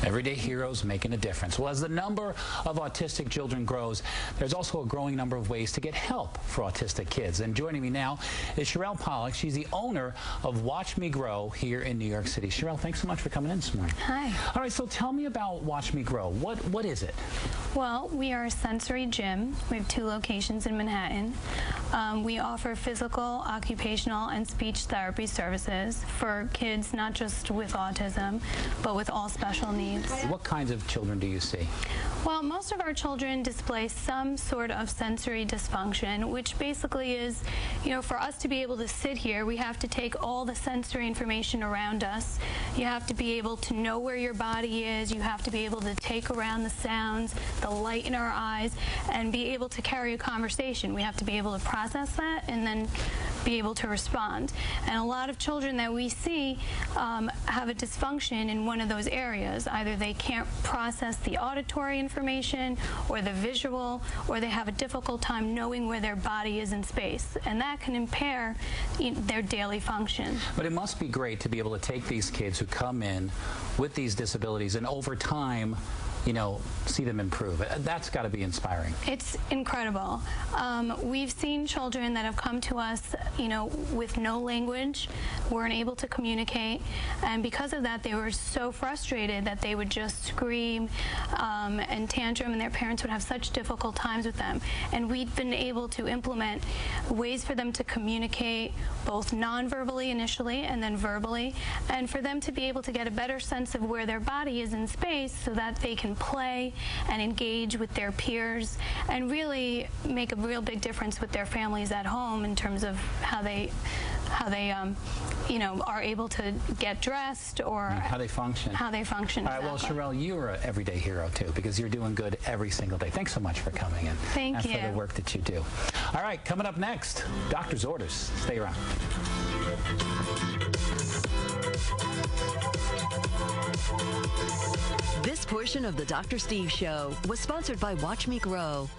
Everyday heroes making a difference. Well, as the number of autistic children grows, there's also a growing number of ways to get help for autistic kids. And joining me now is Sherelle Pollock. She's the owner of Watch Me Grow here in New York City. Sherelle, thanks so much for coming in this morning. Hi. All right, so tell me about Watch Me Grow. What is it? Well, we are a sensory gym. We have 2 locations in Manhattan. We offer physical, occupational, and speech therapy services for kids not just with autism, but with all special needs. What kinds of children do you see? Well, most of our children display some sort of sensory dysfunction, which basically is, for us to be able to sit here, we have to take all the sensory information around us. You have to be able to know where your body is. You have to be able to take around the sounds, the light in our eyes, and be able to carry a conversation. We have to be able to process that and then be able to respond. And a lot of children that we see have a dysfunction in one of those areas. Either they can't process the auditory information or the visual, or they have a difficult time knowing where their body is in space. And that can impair their daily function. But it must be great to be able to take these kids who come in with these disabilities and over time, see them improve. That's got to be inspiring. It's incredible. We've seen children that have come to us, with no language, weren't able to communicate, and because of that, they were so frustrated that they would just scream and tantrum, and their parents would have such difficult times with them. And we've been able to implement ways for them to communicate, both non-verbally initially and then verbally, and for them to be able to get a better sense of where their body is in space so that they can play and engage with their peers and really make a real big difference with their families at home in terms of how they are able to get dressed or how they function. All right, exactly. Well, Sherelle, you are an everyday hero too, because you're doing good every single day. Thanks so much for coming in. Thank you. And for the work that you do. All right, coming up next, doctor's orders. Stay around. This portion of the Dr. Steve Show was sponsored by Watch Me Grow.